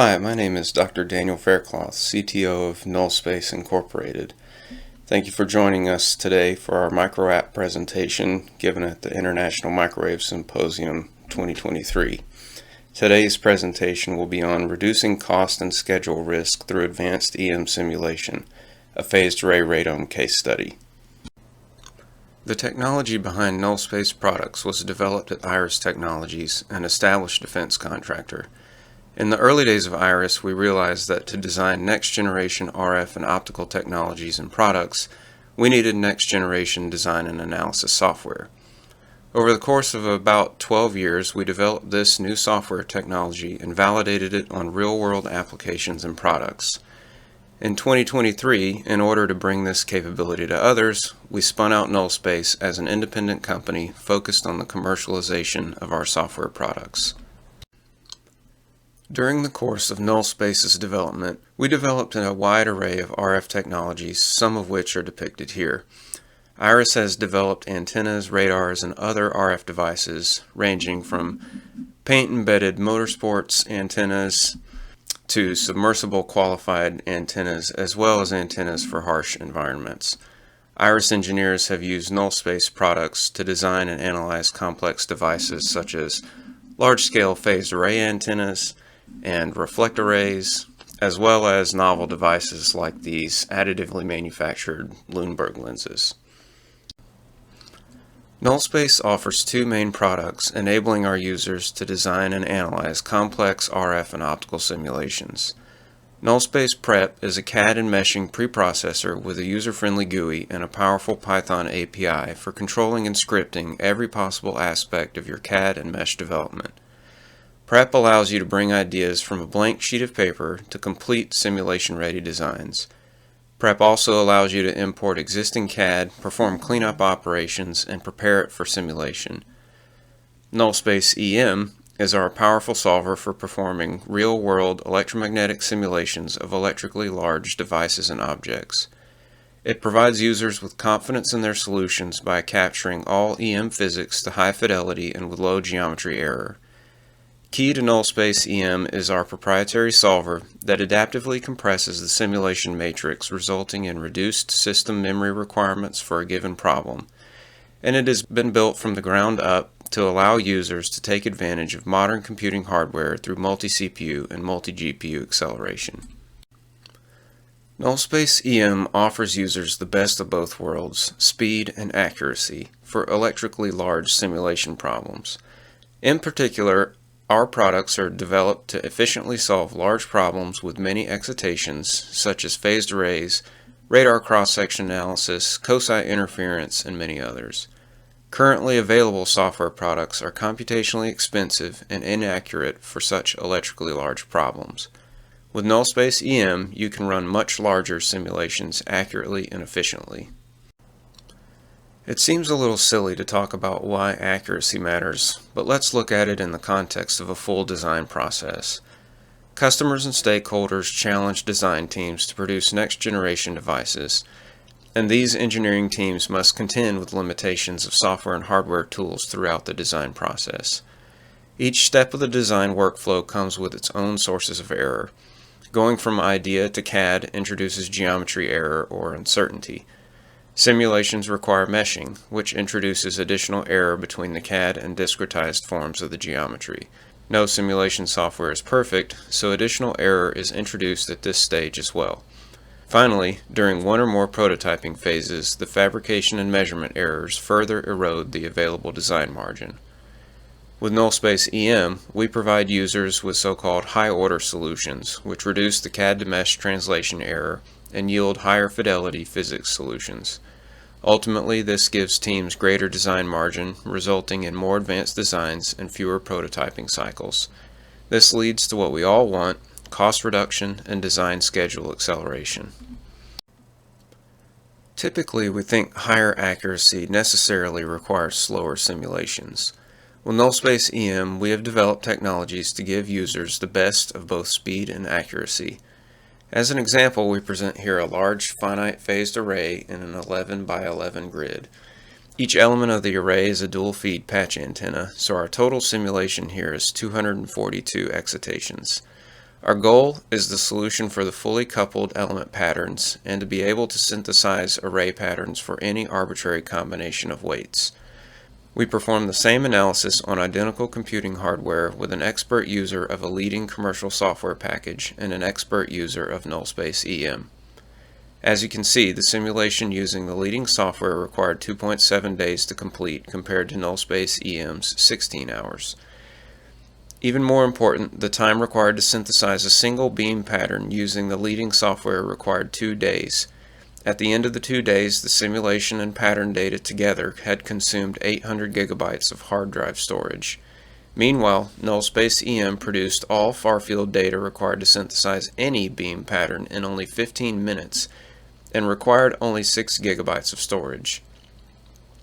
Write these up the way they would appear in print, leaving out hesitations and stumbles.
Hi, my name is Dr. Daniel Faircloth, CTO of Nullspace Incorporated. Thank you for joining us today for our microapp presentation given at the International Microwave Symposium 2023. Today's presentation will be on reducing cost and schedule risk through advanced EM simulation, a phased array radome case study. The technology behind Nullspace products was developed at Iris Technologies, an established defense contractor. In the early days of Iris, we realized that to design next-generation RF and optical technologies and products, we needed next-generation design and analysis software. Over the course of about 12 years, we developed this new software technology and validated it on real-world applications and products. In 2023, in order to bring this capability to others, we spun out Nullspace as an independent company focused on the commercialization of our software products. During the course of Nullspace's development, we developed a wide array of RF technologies, some of which are depicted here. Iris has developed antennas, radars, and other RF devices ranging from paint-embedded motorsports antennas to submersible qualified antennas, as well as antennas for harsh environments. Iris engineers have used Nullspace products to design and analyze complex devices such as large-scale phased array antennas and reflect arrays, as well as novel devices like these additively manufactured Lundberg lenses. Nullspace offers two main products, enabling our users to design and analyze complex RF and optical simulations. Nullspace Prep is a CAD and meshing preprocessor with a user-friendly GUI and a powerful Python API for controlling and scripting every possible aspect of your CAD and mesh development. Prep allows you to bring ideas from a blank sheet of paper to complete simulation-ready designs. Prep also allows you to import existing CAD, perform cleanup operations, and prepare it for simulation. Nullspace EM is our powerful solver for performing real-world electromagnetic simulations of electrically large devices and objects. It provides users with confidence in their solutions by capturing all EM physics to high fidelity and with low geometry error. Key to Nullspace EM is our proprietary solver that adaptively compresses the simulation matrix, resulting in reduced system memory requirements for a given problem, and it has been built from the ground up to allow users to take advantage of modern computing hardware through multi-CPU and multi-GPU acceleration. Nullspace EM offers users the best of both worlds, speed and accuracy, for electrically large simulation problems. In particular, our products are developed to efficiently solve large problems with many excitations, such as phased arrays, radar cross-section analysis, cosine interference, and many others. Currently available software products are computationally expensive and inaccurate for such electrically large problems. With Nullspace EM, you can run much larger simulations accurately and efficiently. It seems a little silly to talk about why accuracy matters, but let's look at it in the context of a full design process. Customers and stakeholders challenge design teams to produce next-generation devices, and these engineering teams must contend with limitations of software and hardware tools throughout the design process. Each step of the design workflow comes with its own sources of error. Going from idea to CAD introduces geometry error or uncertainty. Simulations require meshing, which introduces additional error between the CAD and discretized forms of the geometry. No simulation software is perfect, so additional error is introduced at this stage as well. Finally, during one or more prototyping phases, the fabrication and measurement errors further erode the available design margin. With Nullspace EM, we provide users with so-called high-order solutions, which reduce the CAD-to-mesh translation error and yield higher fidelity physics solutions. Ultimately, this gives teams greater design margin, resulting in more advanced designs and fewer prototyping cycles. This leads to what we all want: cost reduction and design schedule acceleration. Typically, we think higher accuracy necessarily requires slower simulations. With Nullspace EM, we have developed technologies to give users the best of both speed and accuracy. As an example, we present here a large finite phased array in an 11 by 11 grid. Each element of the array is a dual feed patch antenna, so our total simulation here is 242 excitations. Our goal is the solution for the fully coupled element patterns and to be able to synthesize array patterns for any arbitrary combination of weights. We perform the same analysis on identical computing hardware with an expert user of a leading commercial software package and an expert user of Nullspace EM. As you can see, the simulation using the leading software required 2.7 days to complete compared to Nullspace EM's 16 hours. Even more important, the time required to synthesize a single beam pattern using the leading software required 2 days. At the end of the 2 days, the simulation and pattern data together had consumed 800 gigabytes of hard drive storage. Meanwhile, Nullspace EM produced all far-field data required to synthesize any beam pattern in only 15 minutes and required only 6 gigabytes of storage.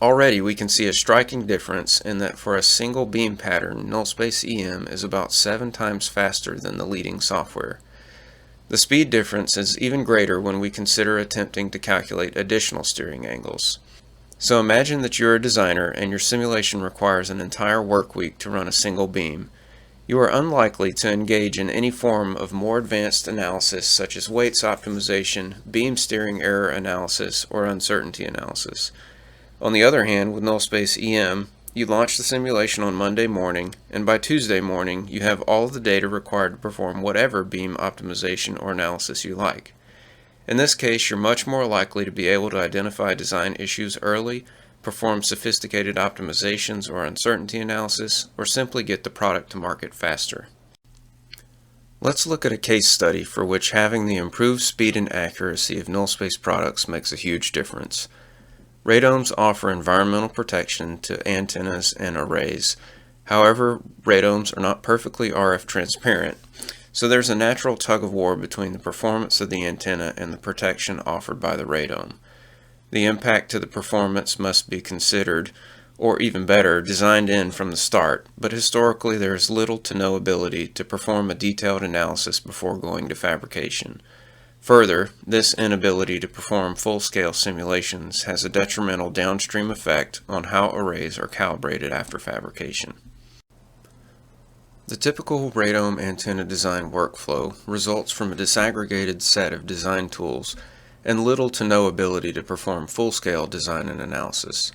Already we can see a striking difference in that for a single beam pattern, Nullspace EM is about 7 times faster than the leading software. The speed difference is even greater when we consider attempting to calculate additional steering angles. So imagine that you're a designer and your simulation requires an entire work week to run a single beam. You are unlikely to engage in any form of more advanced analysis such as weights optimization, beam steering error analysis, or uncertainty analysis. On the other hand, with Nullspace EM, you launch the simulation on Monday morning, and by Tuesday morning you have all of the data required to perform whatever beam optimization or analysis you like. In this case, you're much more likely to be able to identify design issues early, perform sophisticated optimizations or uncertainty analysis, or simply get the product to market faster. Let's look at a case study for which having the improved speed and accuracy of Nullspace products makes a huge difference. Radomes offer environmental protection to antennas and arrays. However, radomes are not perfectly RF transparent, so there's a natural tug-of-war between the performance of the antenna and the protection offered by the radome. The impact to the performance must be considered, or even better, designed in from the start, but historically there is little to no ability to perform a detailed analysis before going to fabrication. Further, this inability to perform full-scale simulations has a detrimental downstream effect on how arrays are calibrated after fabrication. The typical radome antenna design workflow results from a disaggregated set of design tools and little to no ability to perform full-scale design and analysis.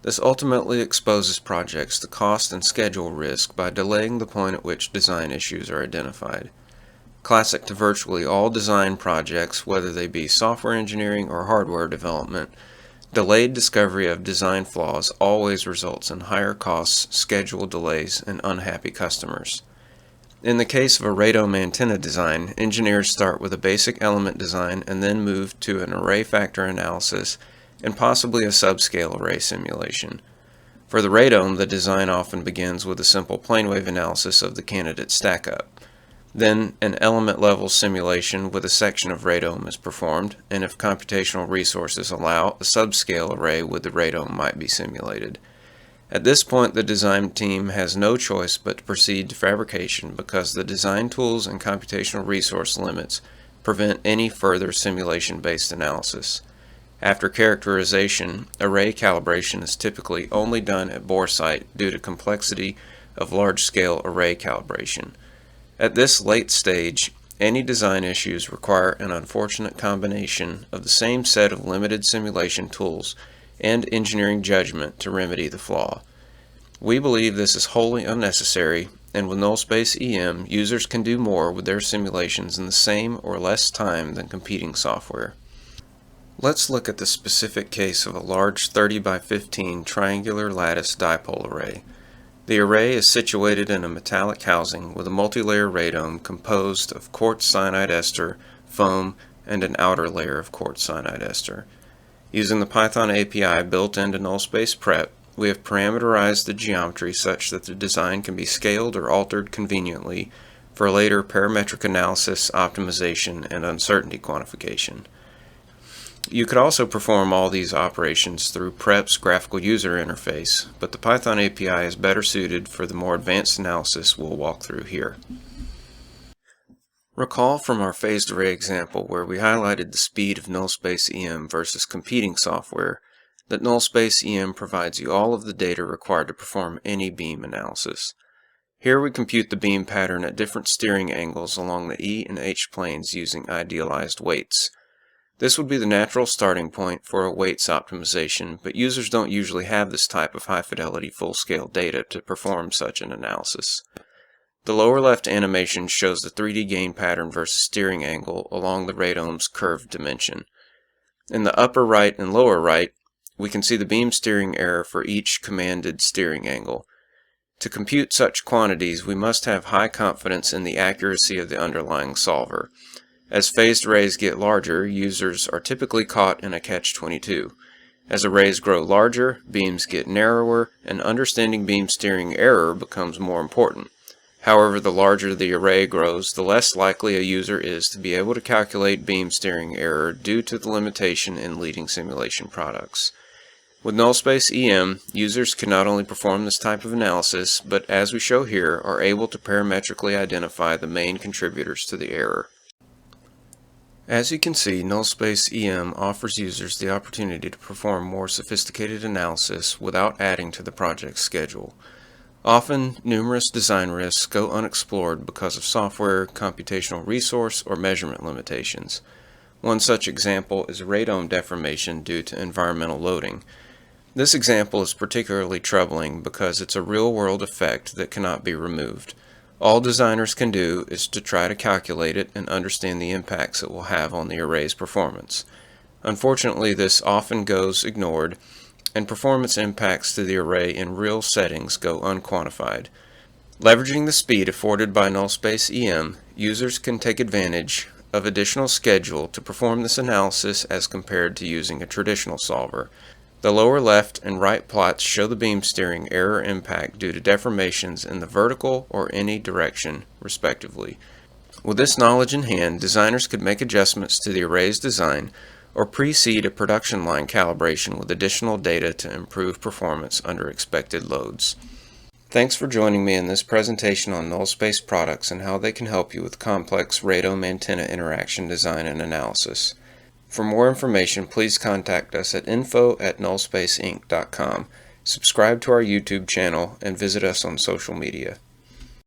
This ultimately exposes projects to cost and schedule risk by delaying the point at which design issues are identified. Classic to virtually all design projects, whether they be software engineering or hardware development, delayed discovery of design flaws always results in higher costs, schedule delays, and unhappy customers. In the case of a radome antenna design, engineers start with a basic element design and then move to an array factor analysis and possibly a subscale array simulation. For the radome, the design often begins with a simple plane wave analysis of the candidate stackup. Then an element level simulation with a section of radome is performed, and if computational resources allow, a subscale array with the radome might be simulated. At this point, the design team has no choice but to proceed to fabrication because the design tools and computational resource limits prevent any further simulation-based analysis. After characterization, array calibration is typically only done at bore site due to complexity of large-scale array calibration. At this late stage, any design issues require an unfortunate combination of the same set of limited simulation tools and engineering judgment to remedy the flaw. We believe this is wholly unnecessary, and with Nullspace EM, users can do more with their simulations in the same or less time than competing software. Let's look at the specific case of a large 30 by 15 triangular lattice dipole array. The array is situated in a metallic housing with a multi-layer radome composed of quartz cyanide ester, foam, and an outer layer of quartz cyanide ester. Using the Python API built into Nullspace Prep, we have parameterized the geometry such that the design can be scaled or altered conveniently for later parametric analysis, optimization, and uncertainty quantification. You could also perform all these operations through Prep's graphical user interface, but the Python API is better suited for the more advanced analysis we'll walk through here. Recall from our phased array example where we highlighted the speed of Nullspace EM versus competing software, that Nullspace EM provides you all of the data required to perform any beam analysis. Here we compute the beam pattern at different steering angles along the E and H planes using idealized weights. This would be the natural starting point for a weights optimization, but users don't usually have this type of high-fidelity full-scale data to perform such an analysis. The lower left animation shows the 3D gain pattern versus steering angle along the Radome's curved dimension. In the upper right and lower right, we can see the beam steering error for each commanded steering angle. To compute such quantities, we must have high confidence in the accuracy of the underlying solver. As phased arrays get larger, users are typically caught in a catch-22. As arrays grow larger, beams get narrower, and understanding beam steering error becomes more important. However, the larger the array grows, the less likely a user is to be able to calculate beam steering error due to the limitation in leading simulation products. With Nullspace EM, users can not only perform this type of analysis, but as we show here, are able to parametrically identify the main contributors to the error. As you can see, Nullspace EM offers users the opportunity to perform more sophisticated analysis without adding to the project schedule. Often, numerous design risks go unexplored because of software, computational resource, or measurement limitations. One such example is radome deformation due to environmental loading. This example is particularly troubling because it's a real-world effect that cannot be removed. All designers can do is to try to calculate it and understand the impacts it will have on the array's performance. Unfortunately, this often goes ignored, and performance impacts to the array in real settings go unquantified. Leveraging the speed afforded by Nullspace EM, users can take advantage of additional schedule to perform this analysis as compared to using a traditional solver. The lower left and right plots show the beam steering error impact due to deformations in the vertical or any direction, respectively. With this knowledge in hand, designers could make adjustments to the array's design or precede a production line calibration with additional data to improve performance under expected loads. Thanks for joining me in this presentation on Nullspace products and how they can help you with complex radome antenna interaction design and analysis. For more information, please contact us at info@nullspaceinc.com. Subscribe to our YouTube channel and visit us on social media.